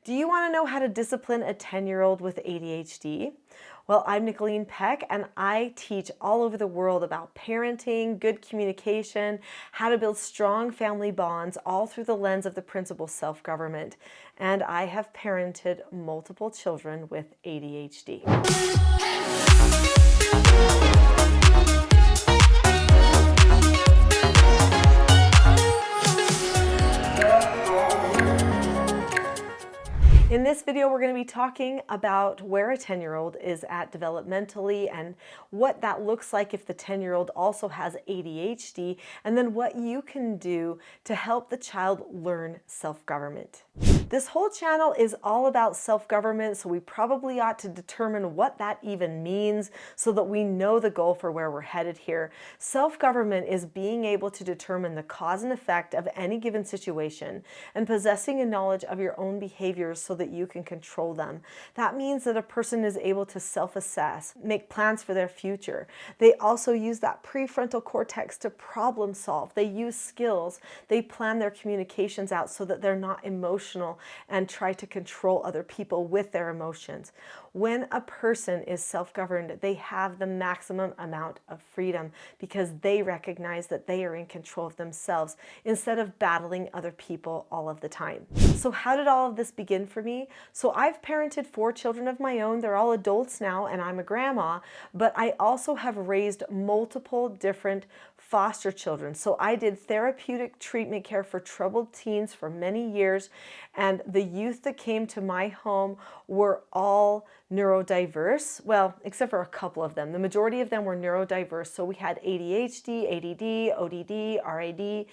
Do you want to know how to discipline a 10-year-old with ADHD? Well, I'm Nicholeen Peck, and I teach all over the world about parenting, good communication, how to build strong family bonds, all through the lens of the principle self-government. And I have parented multiple children with ADHD. In this video, we're going to be talking about where a 10-year-old is at developmentally and what that looks like if the 10-year-old also has ADHD, and then what you can do to help the child learn self-government. This whole channel is all about self-government, so we probably ought to determine what that even means so that we know the goal for where we're headed here. Self-government is being able to determine the cause and effect of any given situation and possessing a knowledge of your own behaviors so that you can control them. That means that a person is able to self-assess, make plans for their future. They also use that prefrontal cortex to problem solve. They use skills. They plan their communications out so that they're not emotional and try to control other people with their emotions. When a person is self-governed, they have the maximum amount of freedom because they recognize that they are in control of themselves instead of battling other people all of the time. So how did all of this begin for me? So I've parented 4 children of my own. They're all adults now, and I'm a grandma, but I also have raised multiple different foster children. So I did therapeutic treatment care for troubled teens for many years, and the youth that came to my home were all neurodiverse. Well, except for a couple of them. The majority of them were neurodiverse. So we had ADHD, ADD, ODD, RAD,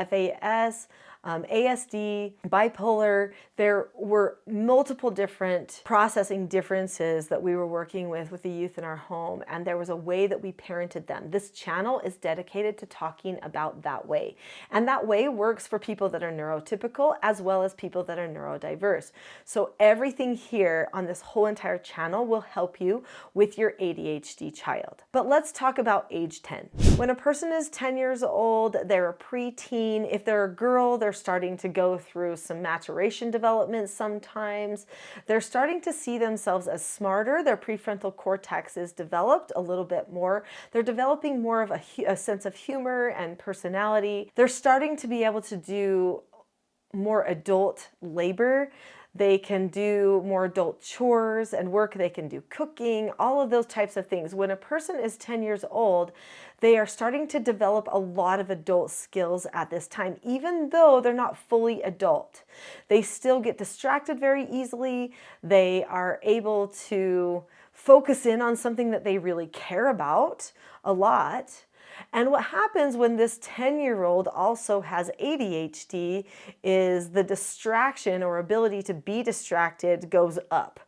FAS, ASD, bipolar. There were multiple different processing differences that we were working with the youth in our home, and there was a way that we parented them. This channel is dedicated to talking about that way, and that way works for people that are neurotypical as well as people that are neurodiverse. So everything here on this whole entire channel will help you with your ADHD child. But let's talk about age 10. When a person is 10 years old, they're a preteen. If they're a girl, they're starting to go through some maturation development sometimes. They're starting to see themselves as smarter. Their prefrontal cortex is developed a little bit more. They're developing more of a sense of humor and personality. They're starting to be able to do more adult labor. They can do more adult chores and work. They can do cooking, all of those types of things. When a person is 10 years old, they are starting to develop a lot of adult skills at this time, even though they're not fully adult. They still get distracted very easily. They are able to focus in on something that they really care about a lot. And what happens when this 10-year-old also has ADHD is the distraction or ability to be distracted goes up,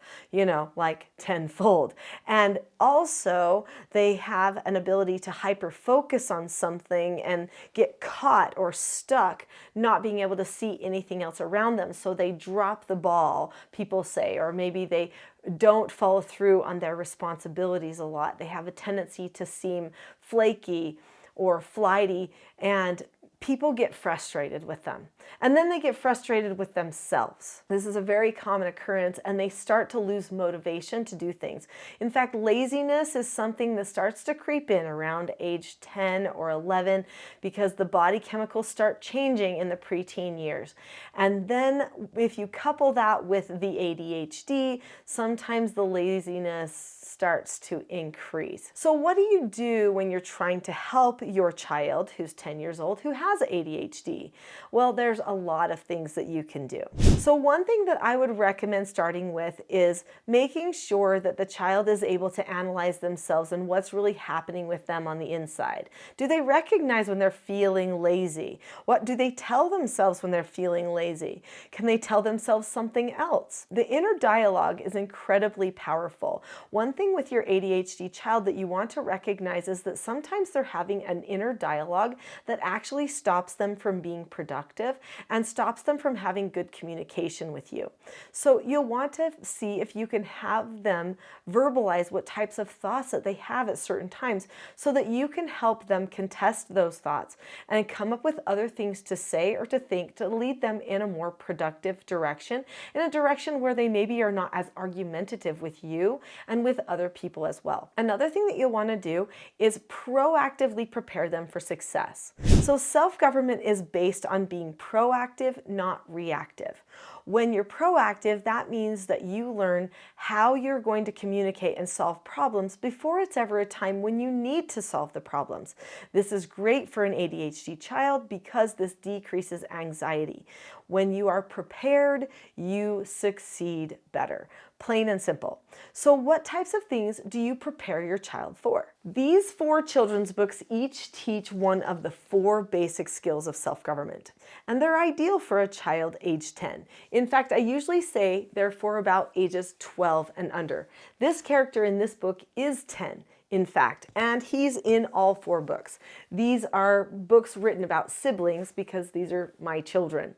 like tenfold. And also they have an ability to hyper-focus on something and get caught or stuck, not being able to see anything else around them. So they drop the ball, people say, or maybe they don't follow through on their responsibilities a lot. They have a tendency to seem flaky or flighty, and people get frustrated with them. And then they get frustrated with themselves. This is a very common occurrence, and they start to lose motivation to do things. In fact, laziness is something that starts to creep in around age 10 or 11 because the body chemicals start changing in the preteen years. And then if you couple that with the ADHD, sometimes the laziness starts to increase. So what do you do when you're trying to help your child who's 10 years old who has ADHD? Well, there's a lot of things that you can do. So one thing that I would recommend starting with is making sure that the child is able to analyze themselves and what's really happening with them on the inside. Do they recognize when they're feeling lazy? What do they tell themselves when they're feeling lazy? Can they tell themselves something else? The inner dialogue is incredibly powerful. One thing with your ADHD child that you want to recognize is that sometimes they're having an inner dialogue that actually stops them from being productive and stops them from having good communication with you. So you'll want to see if you can have them verbalize what types of thoughts that they have at certain times so that you can help them contest those thoughts and come up with other things to say or to think to lead them in a more productive direction, in a direction where they maybe are not as argumentative with you and with other people as well. Another thing that you'll want to do is proactively prepare them for success. So self-government is based on being proactive, not reactive. When you're proactive, that means that you learn how you're going to communicate and solve problems before it's ever a time when you need to solve the problems. This is great for an ADHD child because this decreases anxiety. When you are prepared, you succeed better. Plain and simple. So what types of things do you prepare your child for? These 4 children's books each teach one of the 4 basic skills of self-government, and they're ideal for a child age 10. In fact, I usually say they're for about ages 12 and under. This character in this book is 10. In fact, and he's in all 4 books. These are books written about siblings because these are my children.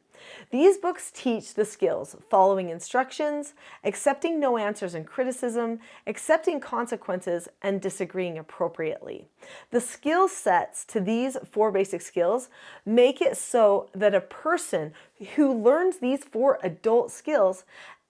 These books teach the skills: following instructions, accepting no answers and criticism, accepting consequences, and disagreeing appropriately. The skill sets to these 4 basic skills make it so that a person who learns these 4 adult skills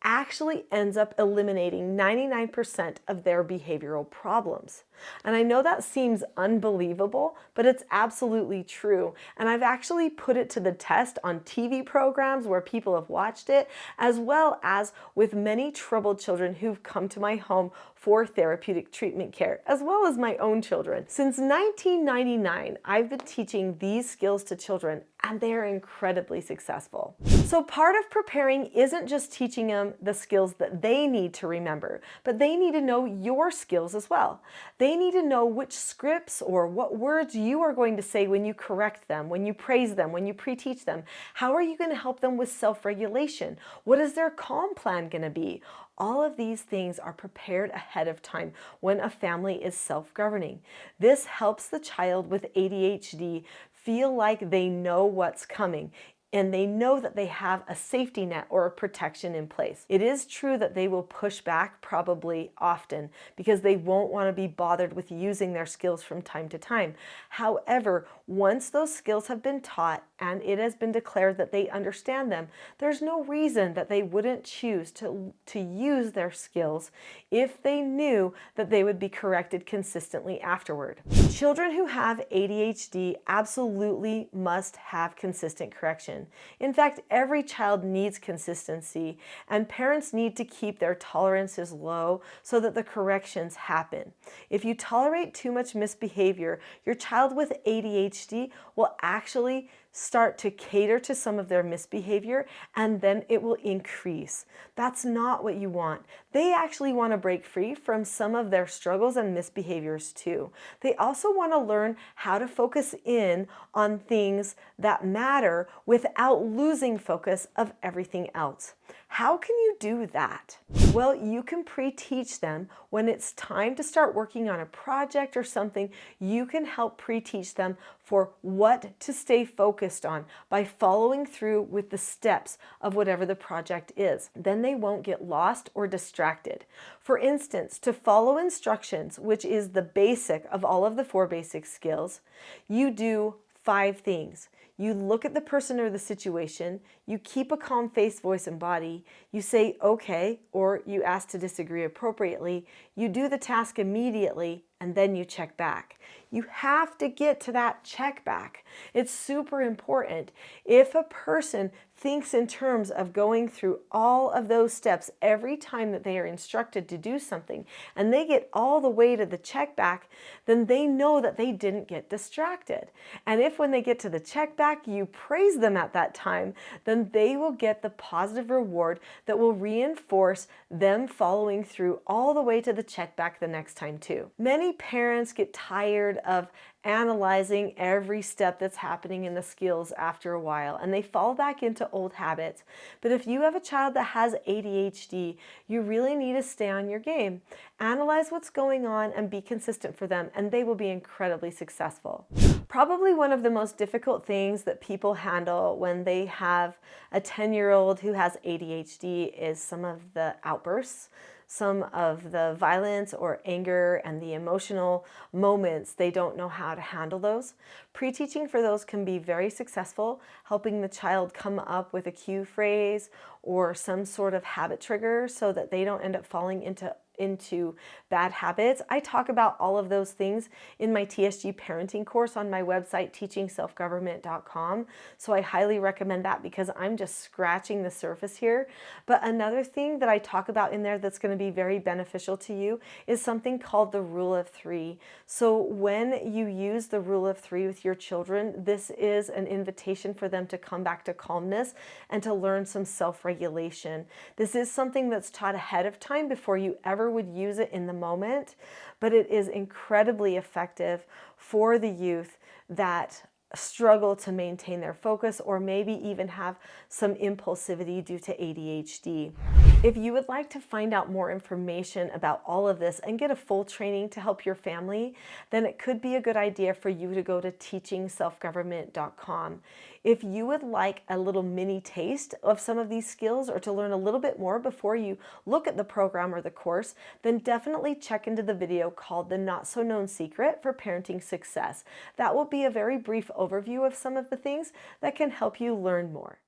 actually ends up eliminating 99% of their behavioral problems. And I know that seems unbelievable, but it's absolutely true. And I've actually put it to the test on TV programs where people have watched it, as well as with many troubled children who've come to my home for therapeutic treatment care, as well as my own children. Since 1999, I've been teaching these skills to children, and they are incredibly successful. So part of preparing isn't just teaching them the skills that they need to remember, but they need to know your skills as well. They need to know which scripts or what words you are going to say when you correct them, when you praise them, when you pre-teach them. How are you going to help them with self-regulation? What is their calm plan going to be? All of these things are prepared ahead of time when a family is self-governing. This helps the child with ADHD feel like they know what's coming, and they know that they have a safety net or a protection in place. It is true that they will push back probably often because they won't want to be bothered with using their skills from time to time. However, once those skills have been taught and it has been declared that they understand them, there's no reason that they wouldn't choose to use their skills if they knew that they would be corrected consistently afterward. Children who have ADHD absolutely must have consistent correction. In fact, every child needs consistency, and parents need to keep their tolerances low so that the corrections happen. If you tolerate too much misbehavior, your child with ADHD will actually start to cater to some of their misbehavior, and then it will increase. That's not what you want. They actually want to break free from some of their struggles and misbehaviors too. They also want to learn how to focus in on things that matter without losing focus of everything else. How can you do that? Well, you can pre-teach them when it's time to start working on a project or something. You can help pre-teach them for what to stay focused on by following through with the steps of whatever the project is. Then they won't get lost or distracted. For instance, to follow instructions, which is the basic of all of the 4 basic skills, you do 5 things. You look at the person or the situation, you keep a calm face, voice, and body, you say okay, or you ask to disagree appropriately, you do the task immediately, and then you check back. You have to get to that check back. It's super important. If a person thinks in terms of going through all of those steps every time that they are instructed to do something, and they get all the way to the check back, then they know that they didn't get distracted. And if when they get to the check back, you praise them at that time, then they will get the positive reward that will reinforce them following through all the way to the check back the next time too. Many parents get tired of analyzing every step that's happening in the skills after a while, and they fall back into old habits. But if you have a child that has ADHD, you really need to stay on your game. Analyze what's going on and be consistent for them, and they will be incredibly successful. Probably one of the most difficult things that people handle when they have a 10-year-old who has ADHD is some of the outbursts, some of the violence or anger and the emotional moments. They don't know how to handle those. Pre-teaching for those can be very successful, helping the child come up with a cue phrase or some sort of habit trigger so that they don't end up falling into bad habits. I talk about all of those things in my TSG parenting course on my website, teachingselfgovernment.com. So I highly recommend that because I'm just scratching the surface here. But another thing that I talk about in there that's going to be very beneficial to you is something called the rule of three. So when you use the rule of three with your children, this is an invitation for them to come back to calmness and to learn some self-regulation. This is something that's taught ahead of time before you ever would use it in the moment, but it is incredibly effective for the youth that struggle to maintain their focus or maybe even have some impulsivity due to ADHD. If you would like to find out more information about all of this and get a full training to help your family, then it could be a good idea for you to go to teachingselfgovernment.com. If you would like a little mini taste of some of these skills or to learn a little bit more before you look at the program or the course, then definitely check into the video called The Not So Known Secret for Parenting Success. That will be a very brief overview of some of the things that can help you learn more.